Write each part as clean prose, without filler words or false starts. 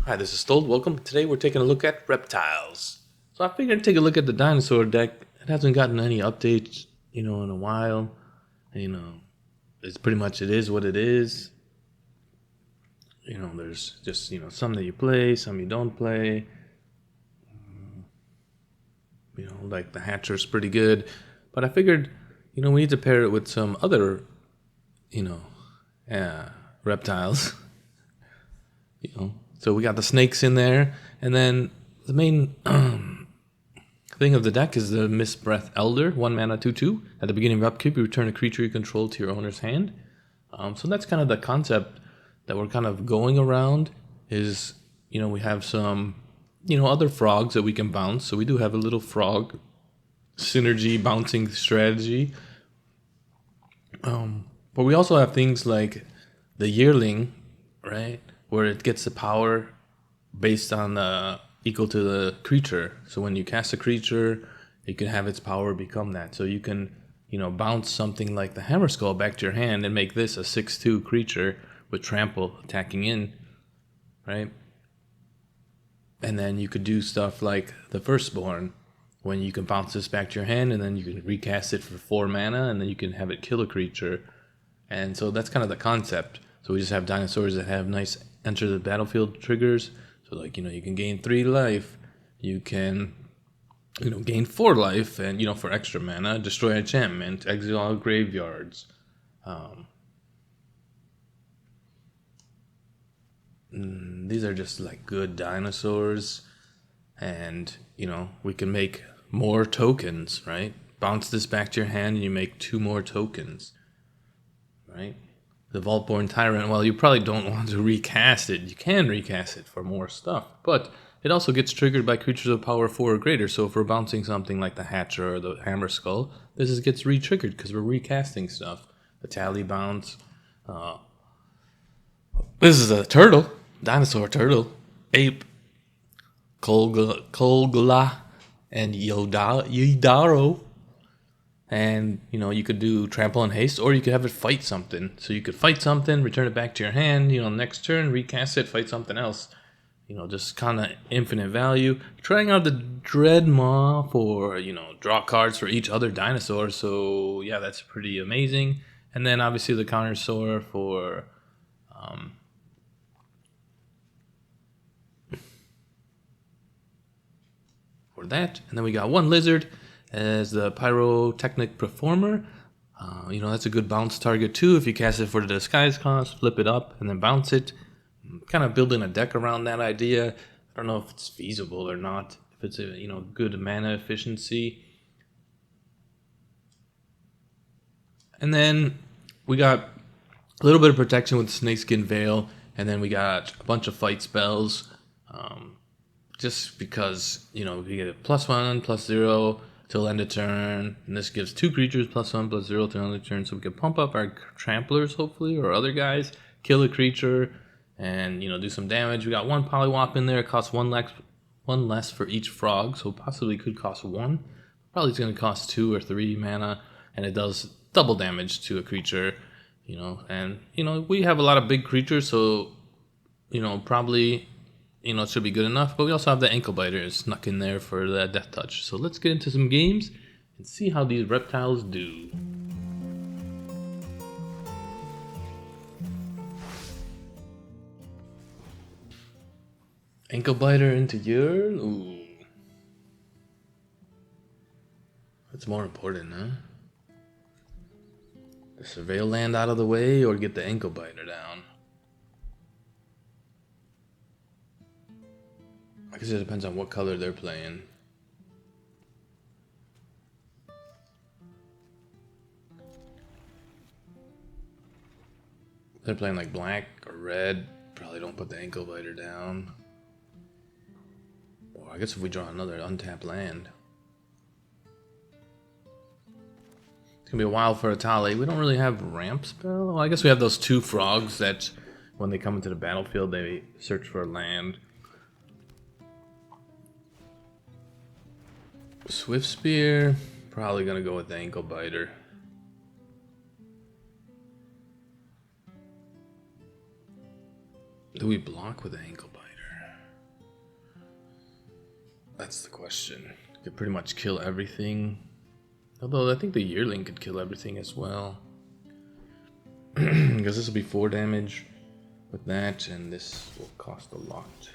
Hi, this is Stold. Welcome. Today we're taking a look at reptiles. So I figured I'd take a look at the dinosaur deck. It hasn't gotten any updates, in a while. And, it's pretty much it is what it is. There's just, some that you play, some you don't play. Like the Hatcher's pretty good. But I figured, we need to pair it with some other, you know, reptiles. So we got the snakes in there, and then the main thing of the deck is the Mist Breath Elder, 1 mana 2/2. At the beginning of upkeep, you return a creature you control to your owner's hand. So that's kind of the concept that we're kind of going around. Is we have some other frogs that we can bounce. So we do have a little frog synergy bouncing strategy. But we also have things like the yearling, right? Where it gets the power based on equal to the creature. So when you cast a creature, you can have its power become that. So you can, bounce something like the Hammer Skull back to your hand and make this a 6/2 creature with trample attacking in, right? And then you could do stuff like the Firstborn, when you can bounce this back to your hand and then you can recast it for 4 mana and then you can have it kill a creature. And so that's kind of the concept. So we just have dinosaurs that have nice enter the battlefield triggers. So you can gain 3 life. You can, gain 4 life and, for extra mana, destroy enchantment, exile graveyards. These are just like good dinosaurs. And, we can make more tokens, right? Bounce this back to your hand and you make 2 more tokens, right? The Vaultborn Tyrant, well, you probably don't want to recast it. You can recast it for more stuff, but it also gets triggered by creatures of power 4 or greater. So if we're bouncing something like the Hatcher or the Hammer Skull, gets re-triggered because we're recasting stuff. The Tally Bounce. This is a turtle, dinosaur turtle, ape, Golgari, and Yidaro. And, you could do trample and haste, or you could have it fight something. So you could fight something, return it back to your hand, next turn, recast it, fight something else. Just kind of infinite value. Trying out the Dreadmaw for, draw cards for each other dinosaur. So, yeah, that's pretty amazing. And then, obviously, the Countersaur for that. And then we got 1 lizard as the Pyrotechnic Performer. That's a good bounce target too. If you cast it for the disguise cost, flip it up, and then bounce it. Kind of building a deck around that idea. I don't know if it's feasible or not. If it's a good mana efficiency. And then we got a little bit of protection with Snakeskin Veil, and then we got a bunch of fight spells. Just because we get a +1, +0 till end of turn, and this gives 2 creatures +1, +0 till end of turn, so we can pump up our tramplers hopefully, or other guys, kill a creature, and do some damage. We got 1 Polywop in there. It costs 1 less for each frog, so possibly could cost 1. Probably it's going to cost 2 or 3 mana, and it does double damage to a creature. And we have a lot of big creatures, so probably. It should be good enough, but we also have the Ankle Biter snuck in there for the Death Touch. So let's get into some games and see how these reptiles do. Ankle Biter into your... Ooh. What's more important, huh? The Surveil Land out of the way or get the Ankle Biter down? I guess it depends on what color they're playing. If they're playing like black or red, probably don't put the Ankle Biter down. Or I guess if we draw another untapped land. It's gonna be a while for a Tally. We don't really have ramp spell. Well, I guess we have those 2 frogs that when they come into the battlefield, they search for a land. Swift Spear, probably gonna go with the Ankle Biter. Do we block with the Ankle Biter? That's the question. Could pretty much kill everything. Although I think the yearling could kill everything as well. Because this will be 4 damage with that, and this will cost a lot.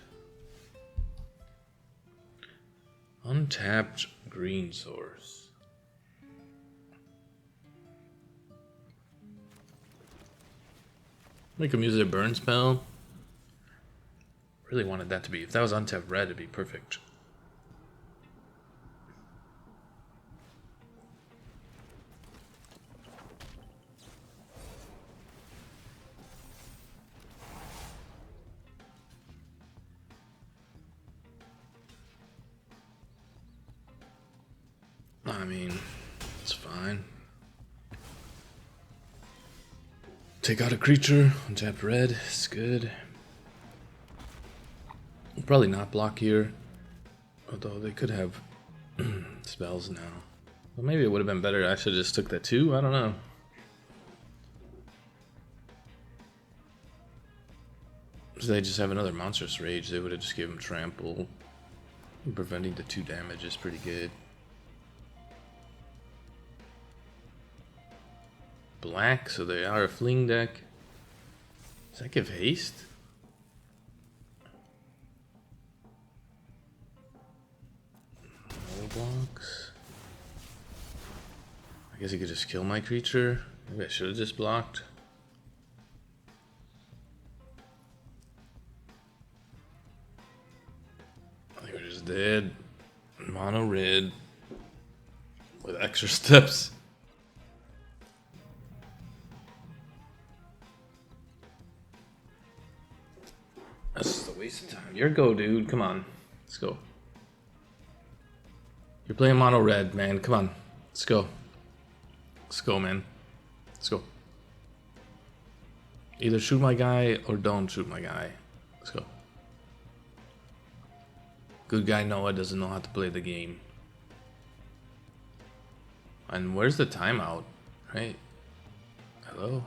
Untapped green source. Make him use a burn spell. Really wanted that to be, if that was untapped red, it'd be perfect. I mean, it's fine. Take out a creature, untap red, it's good. We'll probably not block here, although they could have spells now. Well, maybe it would have been better. I should have just took that too. I don't know. If they just have another monstrous rage, they would have just given him trample. Preventing the 2 damage is pretty good. Black, so they are a fling deck. Does that give haste? No blocks. I guess he could just kill my creature. Maybe I should have just blocked. I think we're just dead. Mono red with extra steps. That's just a waste of time. Your go, dude. Come on. Let's go. You're playing mono red, man. Come on. Let's go. Let's go, man. Let's go. Either shoot my guy or don't shoot my guy. Let's go. Good guy Noah doesn't know how to play the game. And where's the timeout? Right? Hello?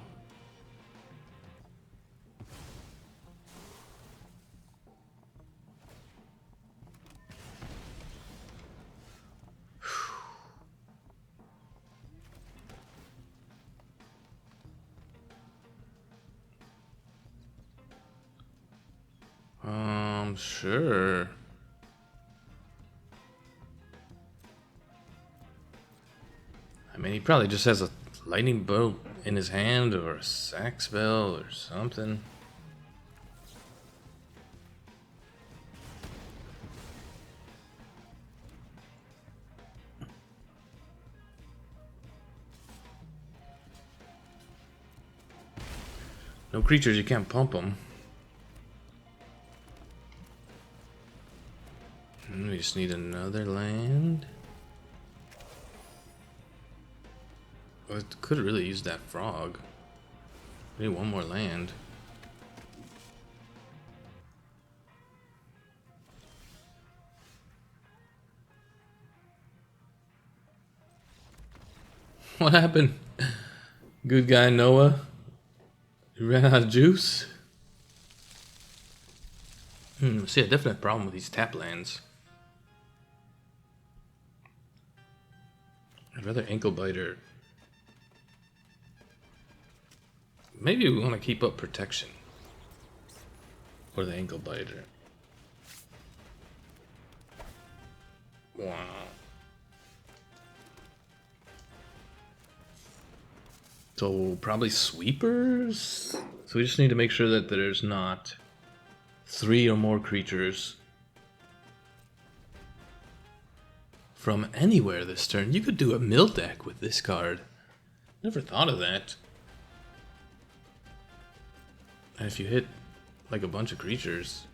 Sure. I mean, he probably just has a lightning bolt in his hand or a sack spell or something. No creatures, you can't pump them. We just need another land. I could really use that frog. We need one more land. What happened? Good guy Noah? You ran out of juice? See, a definite problem with these tap lands. I'd rather ankle biter. Maybe we want to keep up protection for the ankle biter. Wow. So probably sweepers. So we just need to make sure that there's not 3 or more creatures from anywhere this turn. You could do a mill deck with this card. Never thought of that. And if you hit like a bunch of creatures.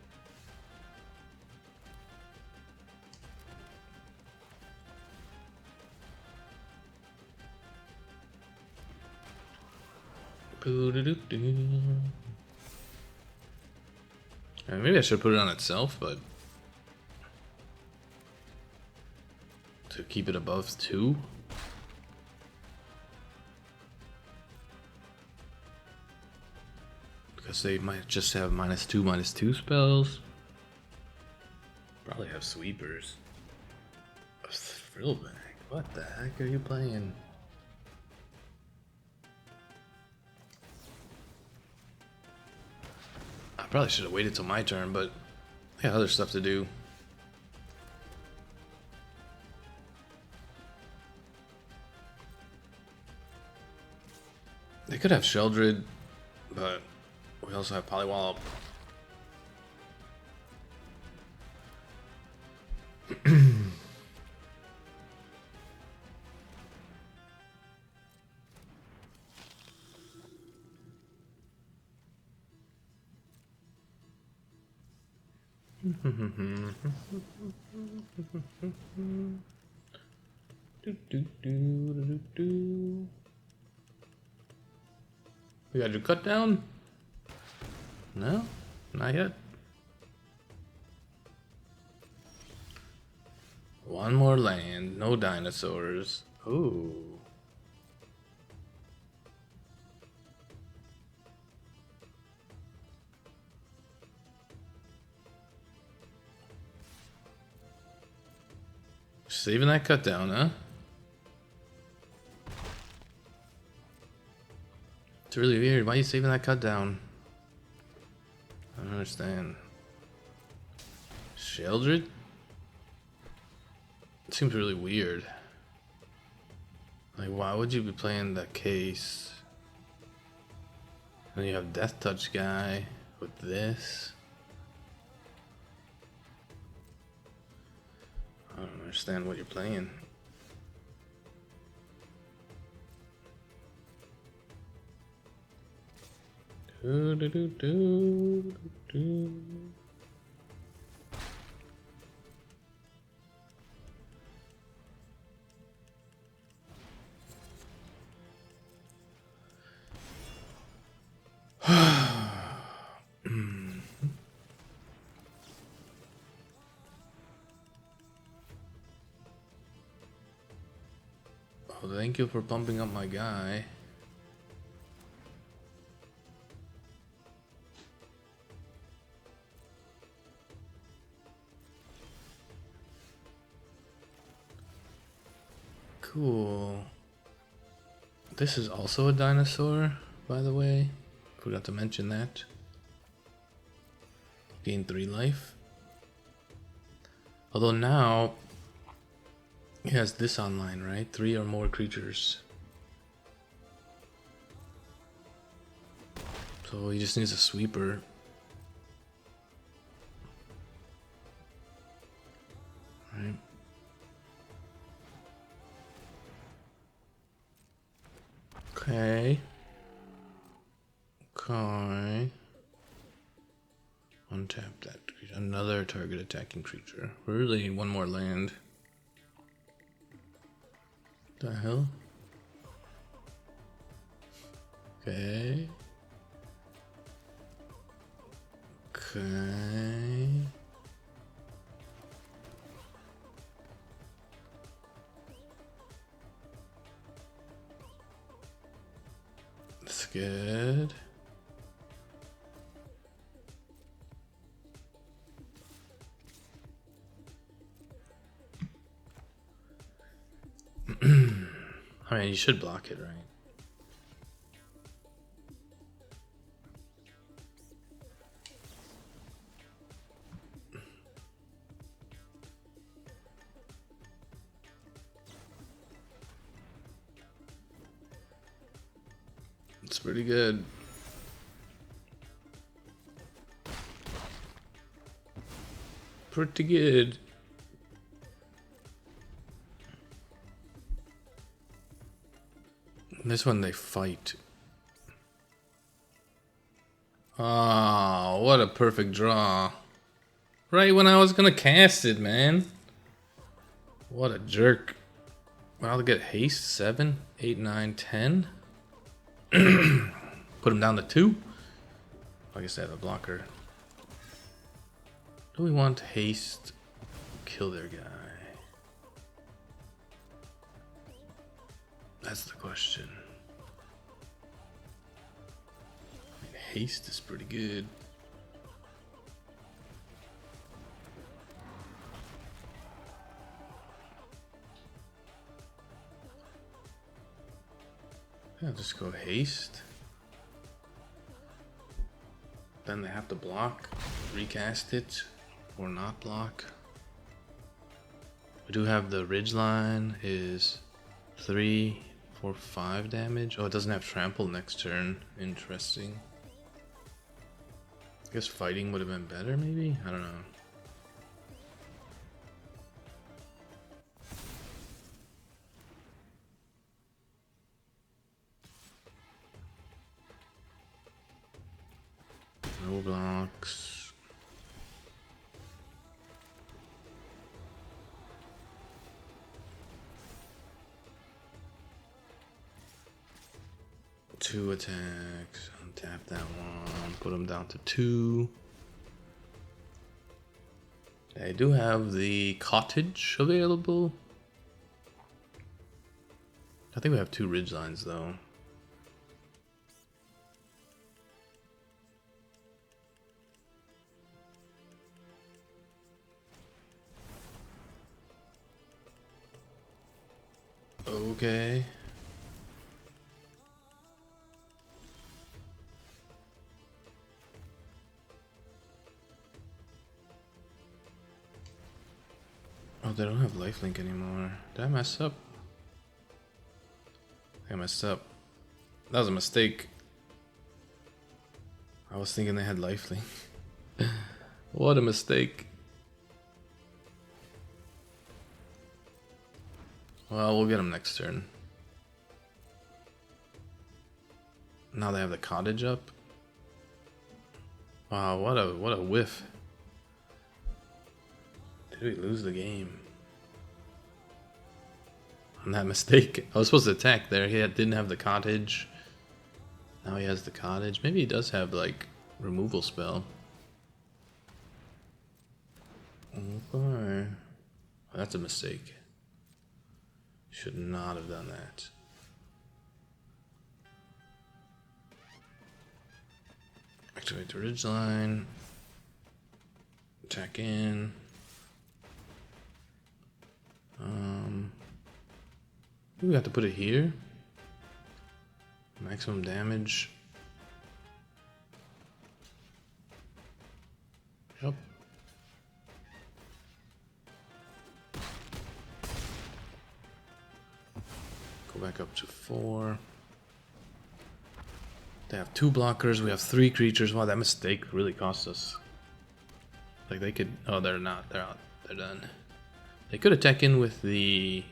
Maybe I should put it on itself, but to keep it above 2. Because they might just have -2/-2 spells. Probably have sweepers. Thrillback. What the heck are you playing? I probably should have waited till my turn, but I got other stuff to do. They could have Sheldred, but we also have Poliwallop. We got your cut down? No? Not yet. One more land, no dinosaurs. Ooh. Saving that cut down, huh? It's really weird. Why are you saving that cut down? I don't understand. Sheldred? It seems really weird. Like, why would you be playing that case? And you have Death Touch guy with this. I don't understand what you're playing. Do, do, do, do, do. Oh, thank you for pumping up my guy. Cool. This is also a dinosaur, by the way. Forgot to mention that. Gain 3 life. Although now he has this online, right? 3 or more creatures. So he just needs a sweeper. Right. Okay. Okay. Untap that creature. Another target attacking creature. We really need one more land. The hell? Okay. Okay. That's good. I mean, you should block it, right? It's pretty good. Pretty good. This one they fight. Oh, what a perfect draw. Right when I was gonna cast it, man. What a jerk. Well, I'll get haste 7, 8, 9, 10. Put him down to 2. I guess I have a blocker. Do we want haste? Kill their guy. That's the question. I mean, haste is pretty good. I'll just go haste. Then they have to block, recast it, or not block. We do have the ridgeline is 3, 4, 5 damage. Oh, it doesn't have trample next turn. Interesting. I guess fighting would have been better, maybe? I don't know. No blocks. Two attacks. Untap that one. Put them down to 2. I do have the cottage available. I think we have 2 ridgelines though. Okay. Oh, they don't have lifelink anymore. Did I mess up? I messed up. That was a mistake. I was thinking they had lifelink. What a mistake. Well, we'll get them next turn. Now they have the cottage up. Wow, what a whiff. Did we lose the game? On that mistake. I was supposed to attack there. He didn't have the cottage. Now he has the cottage. Maybe he does have like removal spell. Okay. That's a mistake. Should not have done that. Activate the ridgeline. Attack in. We have to put it here. Maximum damage. Yep. Go back up to 4. They have 2 blockers. We have 3 creatures. Wow, that mistake really cost us. Like they could. Oh, they're not. They're out. They're done. They could attack in with the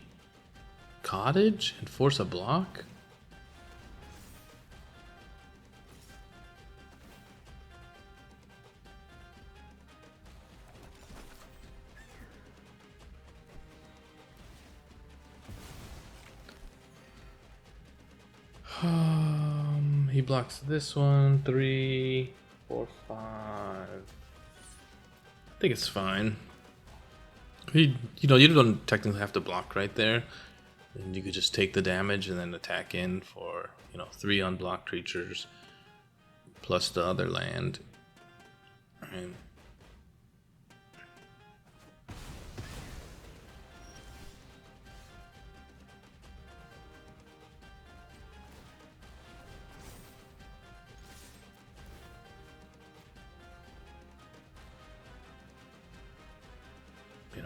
cottage and force a block. He blocks this one. 3, 4, 5. I think it's fine. You don't technically have to block right there. And you could just take the damage and then attack in for, 3 unblocked creatures plus the other land. And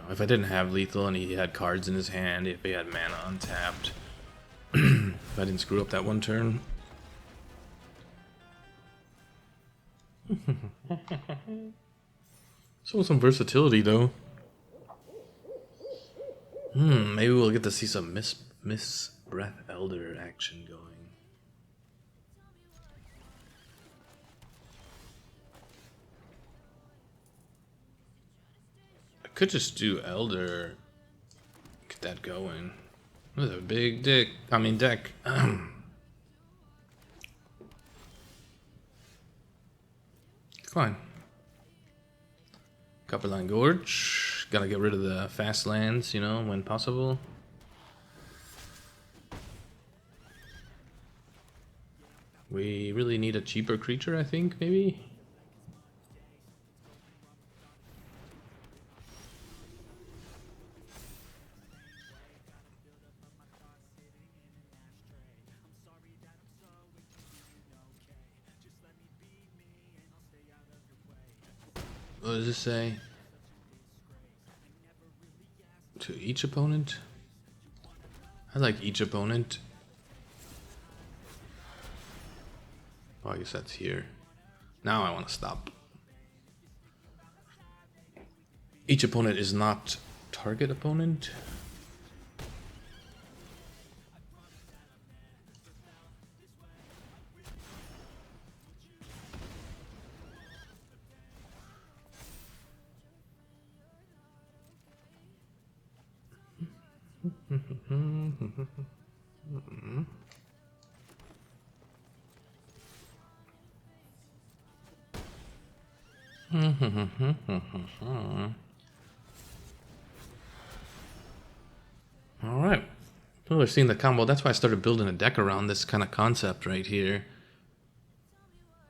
if I didn't have lethal and he had cards in his hand, if he had mana untapped, if I didn't screw up that one turn. So some versatility though. Maybe we'll get to see some Miss Breath Elder action going. Could just do Elder. Get that going. With a big deck. Fine. Copperline Gorge. Gotta get rid of the fast lands, when possible. We really need a cheaper creature, I think, maybe? What does this say? To each opponent? I like each opponent. Oh, I guess that's here. Now I want to stop. Each opponent is not target opponent. Alright. People are seeing the combo. That's why I started building a deck around this kind of concept right here.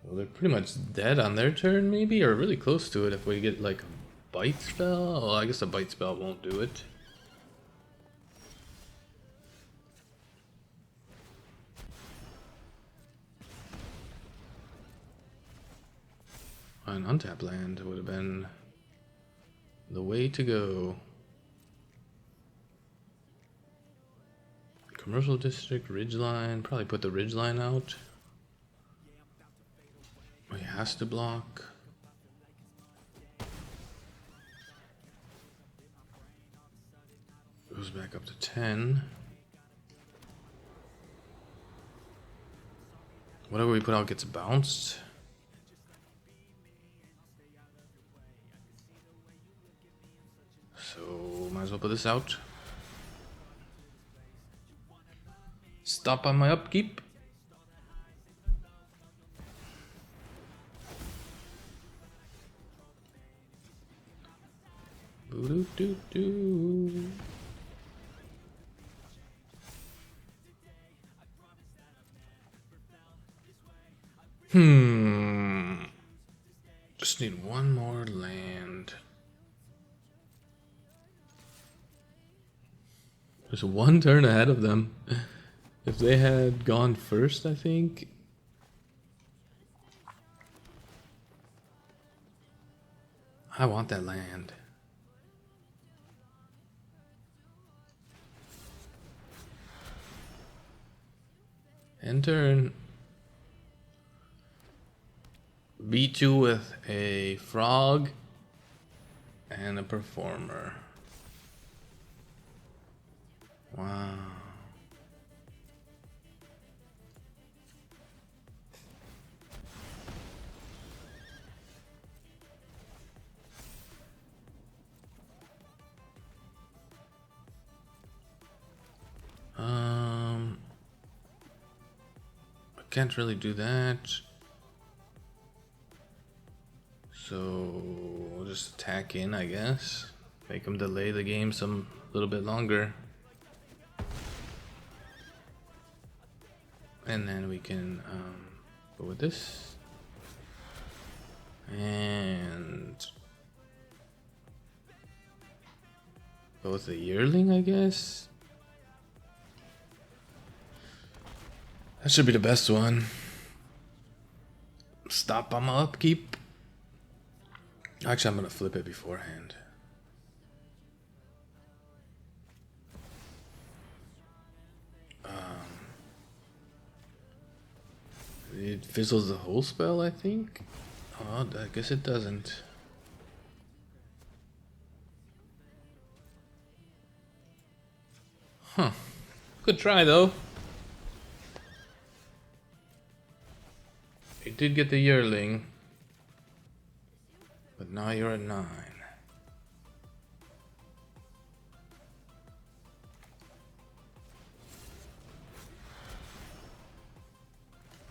Well, they're pretty much dead on their turn, maybe? Or really close to it if we get like a bite spell. Oh, I guess a bite spell won't do it. An untapped land would have been the way to go. Commercial district, ridgeline. Probably put the ridgeline out. Oh, he has to block. Goes back up to 10. Whatever we put out gets bounced. So, might as well put this out. Stop on my upkeep. Boo-doo-doo-doo. Just need one more land. There's one turn ahead of them. If they had gone first, I think. I want that land. End turn. Beat you with a frog and a performer. Wow. I can't really do that. So we'll just attack in, I guess. Make them delay the game some little bit longer. And then we can go with this. And go with the yearling, I guess. That should be the best one. Stop on my upkeep. Actually, I'm gonna flip it beforehand. It fizzles the whole spell, I think. Oh, I guess it doesn't. Huh. Good try, though. You did get the yearling. But now you're at 9.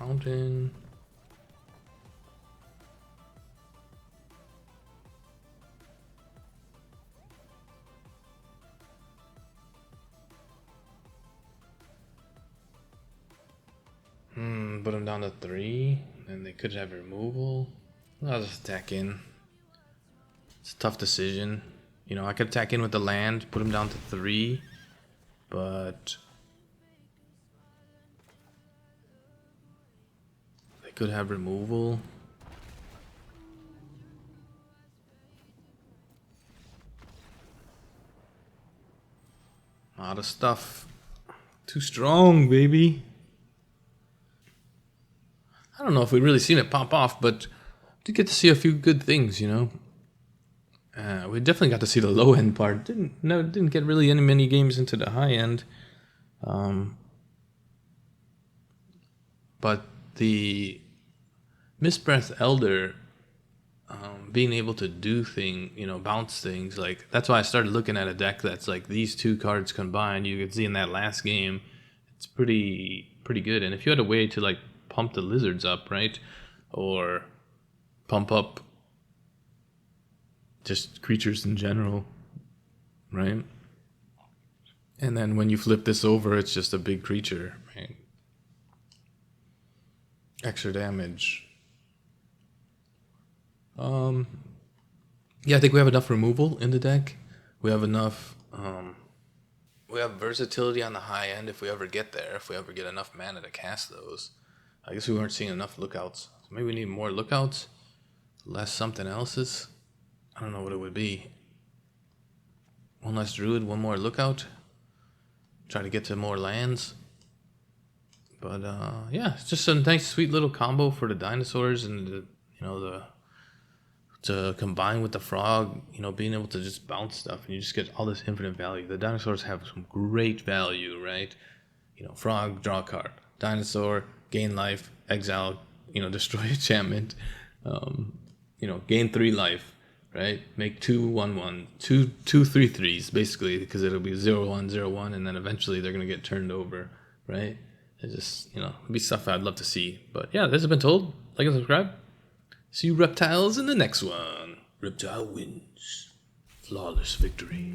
Mountain. Put him down to 3. And they could have removal. I'll just attack in. It's a tough decision. You know, I could attack in with the land, put him down to 3. But they could have removal. A lot of stuff. Too strong, baby. I don't know if we've really seen it pop off, but did get to see a few good things, you know. We definitely got to see the low end part. Didn't get really any many games into the high end. But the Mistbreath Elder, being able to do bounce things, like that's why I started looking at a deck that's like these two cards combined. You could see in that last game, it's pretty good. And if you had a way to like pump the lizards up, right, or pump up just creatures in general, right, and then when you flip this over, it's just a big creature, right, extra damage. Yeah, I think we have enough removal in the deck. We have enough. We have versatility on the high end if we ever get there. If we ever get enough mana to cast those. I guess we weren't seeing enough lookouts. So maybe we need more lookouts. Less something else's. I don't know what it would be. One less druid, one more lookout. Try to get to more lands. But yeah, it's just a nice, sweet little combo for the dinosaurs and to combine with the frog, being able to just bounce stuff and you just get all this infinite value. The dinosaurs have some great value, right? Frog, draw a card. Dinosaur, gain life, exile, destroy enchantment. Gain 3 life, right? Make 2/1/1, 2/3/3s basically, because it'll be 0/1/0/1, and then eventually they're gonna get turned over, right? It's just, it'd be stuff I'd love to see. But yeah, this has been told. Like and subscribe. See you reptiles in the next one. Reptile wins. Flawless victory.